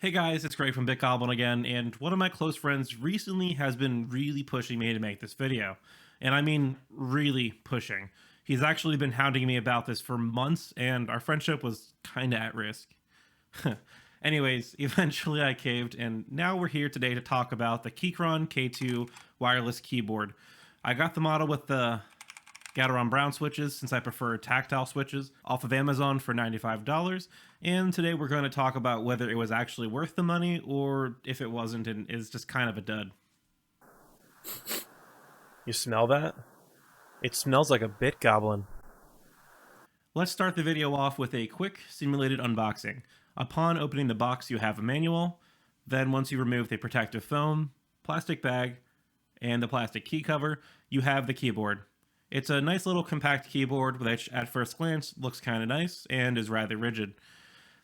Hey guys, it's Greg from BitGoblin again, and one of my close friends recently has been really pushing me to make this video. And I mean really pushing. He's actually been hounding me about this for months, and our friendship was kinda at risk. Anyways, eventually I caved, and now we're here today to talk about the Keychron K2 wireless keyboard. I got the model with the Gateron Brown switches, since I prefer tactile switches, off of Amazon for $95. And today we're going to talk about whether it was actually worth the money or if it wasn't and is just kind of a dud. You smell that? It smells like a bit goblin. Let's start the video off with a quick simulated unboxing. Upon opening the box, you have a manual. Then once you remove the protective foam, plastic bag, and the plastic key cover, you have the keyboard. It's a nice little compact keyboard which at first glance looks kind of nice and is rather rigid.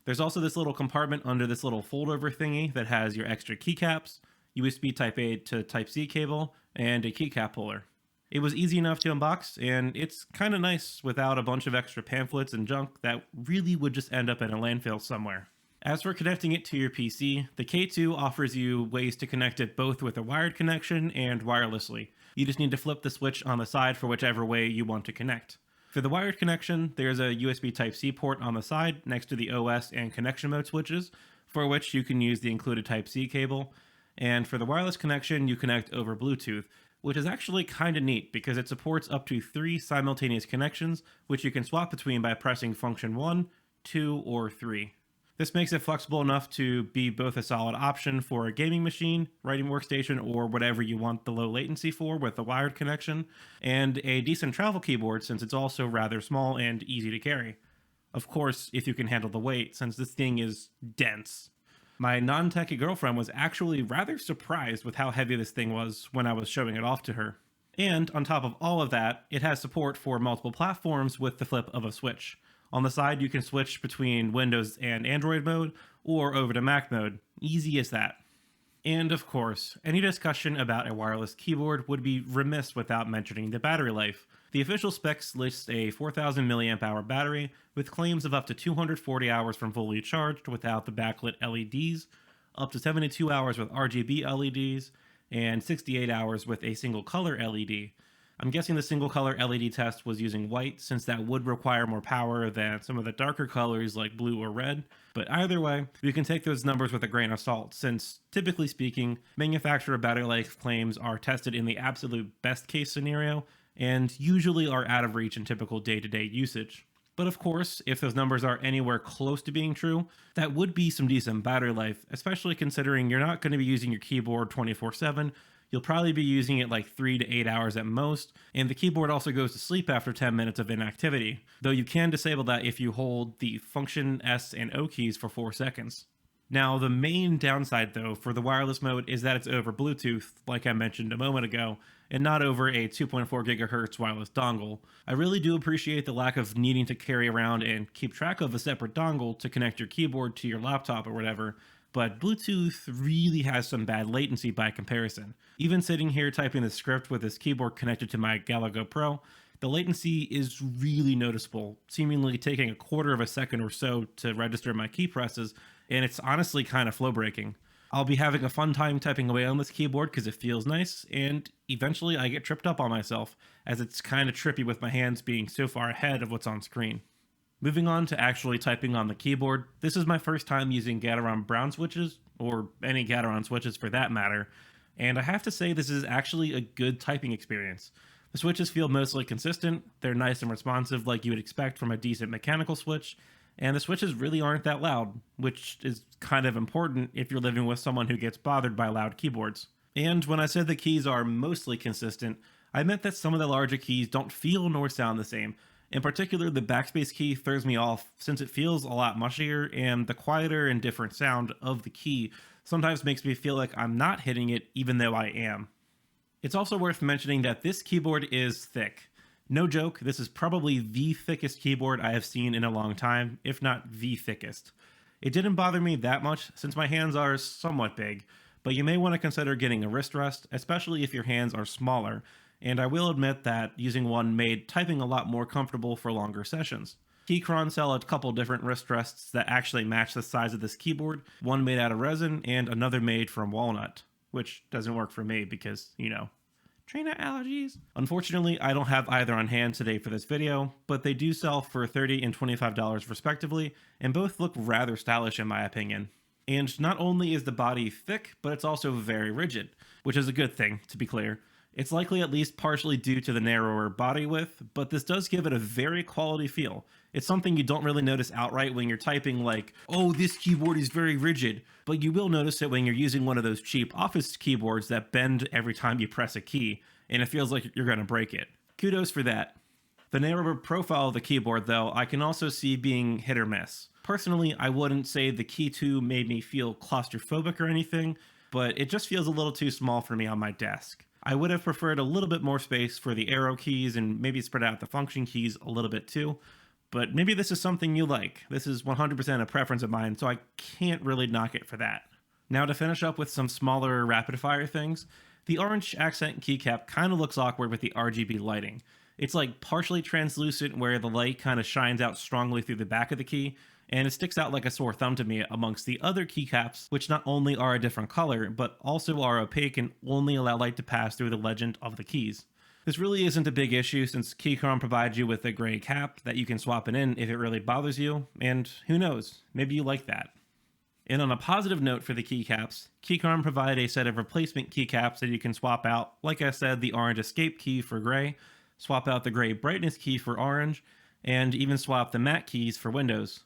There's also this little compartment under this little fold over thingy that has your extra keycaps, USB Type A to Type C cable, and a keycap puller. It was easy enough to unbox, and it's kind of nice without a bunch of extra pamphlets and junk that really would just end up in a landfill somewhere. As for connecting it to your PC, the K2 offers you ways to connect it both with a wired connection and wirelessly. You just need to flip the switch on the side for whichever way you want to connect. For the wired connection, there's a USB Type-C port on the side next to the OS and connection mode switches, for which you can use the included Type-C cable. And for the wireless connection, you connect over Bluetooth, which is actually kind of neat because it supports up to 3 simultaneous connections, which you can swap between by pressing function 1, 2, or 3. This makes it flexible enough to be both a solid option for a gaming machine, writing workstation, or whatever you want the low latency for with a wired connection, and a decent travel keyboard since it's also rather small and easy to carry. Of course, if you can handle the weight, since this thing is dense. My non-techie girlfriend was actually rather surprised with how heavy this thing was when I was showing it off to her. And on top of all of that, it has support for multiple platforms with the flip of a switch. On the side, you can switch between Windows and Android mode, or over to Mac mode. Easy as that. And of course, any discussion about a wireless keyboard would be remiss without mentioning the battery life. The official specs list a 4000 mAh battery, with claims of up to 240 hours from fully charged without the backlit LEDs, up to 72 hours with RGB LEDs, and 68 hours with a single color LED. I'm guessing the single color LED test was using white since that would require more power than some of the darker colors like blue or red, but either way, we can take those numbers with a grain of salt since, typically speaking, manufacturer battery life claims are tested in the absolute best case scenario and usually are out of reach in typical day-to-day usage. But of course, if those numbers are anywhere close to being true, that would be some decent battery life, especially considering you're not going to be using your keyboard 24/7. You'll probably be using it like 3 to 8 hours at most, and the keyboard also goes to sleep after 10 minutes of inactivity, though you can disable that if you hold the Function S and O keys for 4 seconds. Now, the main downside though for the wireless mode is that it's over Bluetooth, like I mentioned a moment ago, and not over a 2.4 GHz wireless dongle. I really do appreciate the lack of needing to carry around and keep track of a separate dongle to connect your keyboard to your laptop or whatever, but Bluetooth really has some bad latency by comparison. Even sitting here typing the script with this keyboard connected to my Galago Pro, the latency is really noticeable, seemingly taking a quarter of a second or so to register my key presses, and it's honestly kind of flow breaking. I'll be having a fun time typing away on this keyboard because it feels nice, and eventually I get tripped up on myself, as it's kind of trippy with my hands being so far ahead of what's on screen. Moving on to actually typing on the keyboard, this is my first time using Gateron Brown switches, or any Gateron switches for that matter, and I have to say this is actually a good typing experience. The switches feel mostly consistent, they're nice and responsive like you would expect from a decent mechanical switch, and the switches really aren't that loud, which is kind of important if you're living with someone who gets bothered by loud keyboards. And when I said the keys are mostly consistent, I meant that some of the larger keys don't feel nor sound the same. In particular, the backspace key throws me off since it feels a lot mushier, and the quieter and different sound of the key sometimes makes me feel like I'm not hitting it even though I am. It's also worth mentioning that this keyboard is thick. No joke, this is probably the thickest keyboard I have seen in a long time, if not the thickest. It didn't bother me that much since my hands are somewhat big, but you may want to consider getting a wrist rest, especially if your hands are smaller, and I will admit that using one made typing a lot more comfortable for longer sessions. Keychron sell a couple different wrist rests that actually match the size of this keyboard, one made out of resin and another made from walnut, which doesn't work for me because, trainer allergies. Unfortunately, I don't have either on hand today for this video, but they do sell for $30 and $25 respectively, and both look rather stylish in my opinion. And not only is the body thick, but it's also very rigid, which is a good thing, to be clear. It's likely at least partially due to the narrower body width, but this does give it a very quality feel. It's something you don't really notice outright when you're typing like, oh, this keyboard is very rigid, but you will notice it when you're using one of those cheap office keyboards that bend every time you press a key, and it feels like you're going to break it. Kudos for that. The narrower profile of the keyboard, though, I can also see being hit or miss. Personally, I wouldn't say the K2 made me feel claustrophobic or anything, but it just feels a little too small for me on my desk. I would have preferred a little bit more space for the arrow keys and maybe spread out the function keys a little bit too, but maybe this is something you like. This is 100% a preference of mine, so I can't really knock it for that. Now to finish up with some smaller rapid fire things, the orange accent keycap kind of looks awkward with the RGB lighting. It's like partially translucent where the light kind of shines out strongly through the back of the key, and it sticks out like a sore thumb to me amongst the other keycaps, which not only are a different color, but also are opaque and only allow light to pass through the legend of the keys. This really isn't a big issue since Keychron provides you with a gray cap that you can swap it in if it really bothers you, and who knows, maybe you like that. And on a positive note for the keycaps, Keychron provide a set of replacement keycaps that you can swap out, like I said, the orange escape key for gray, swap out the gray brightness key for orange, and even swap the matte keys for Windows.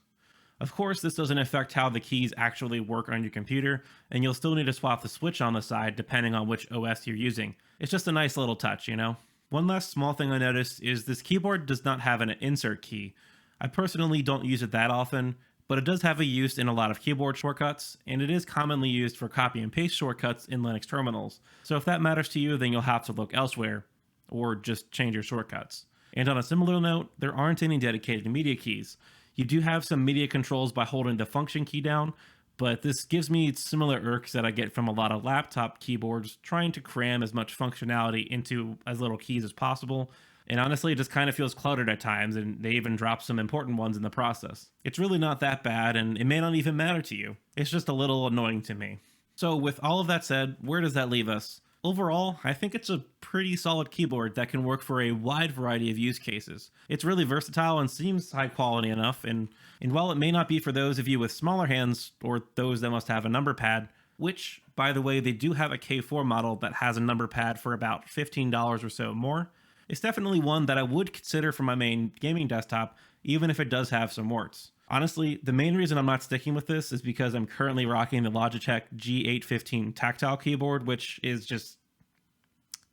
Of course, this doesn't affect how the keys actually work on your computer, and you'll still need to swap the switch on the side depending on which OS you're using. It's just a nice little touch, One last small thing I noticed is this keyboard does not have an insert key. I personally don't use it that often, but it does have a use in a lot of keyboard shortcuts, and it is commonly used for copy and paste shortcuts in Linux terminals. So if that matters to you, then you'll have to look elsewhere, or just change your shortcuts. And on a similar note, there aren't any dedicated media keys. You do have some media controls by holding the function key down, but this gives me similar irks that I get from a lot of laptop keyboards trying to cram as much functionality into as little keys as possible. And honestly, it just kind of feels cluttered at times, and they even drop some important ones in the process. It's really not that bad, and it may not even matter to you. It's just a little annoying to me. So with all of that said, where does that leave us? Overall, I think it's a pretty solid keyboard that can work for a wide variety of use cases. It's really versatile and seems high quality enough, and while it may not be for those of you with smaller hands or those that must have a number pad, which, by the way, they do have a K4 model that has a number pad for about $15 or so more, it's definitely one that I would consider for my main gaming desktop, even if it does have some warts. Honestly, the main reason I'm not sticking with this is because I'm currently rocking the Logitech G815 tactile keyboard, which is just,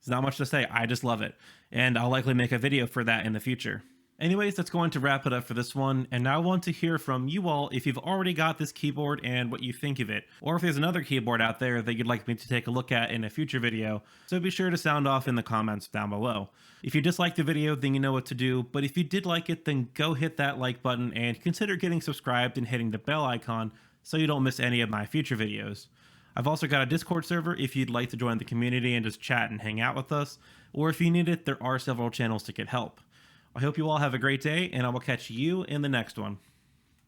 there's not much to say. I just love it. And I'll likely make a video for that in the future. Anyways, that's going to wrap it up for this one, and now I want to hear from you all if you've already got this keyboard and what you think of it, or if there's another keyboard out there that you'd like me to take a look at in a future video, so be sure to sound off in the comments down below. If you disliked the video, then you know what to do, but if you did like it, then go hit that like button and consider getting subscribed and hitting the bell icon so you don't miss any of my future videos. I've also got a Discord server if you'd like to join the community and just chat and hang out with us, or if you need it, there are several channels to get help. I hope you all have a great day, and I will catch you in the next one.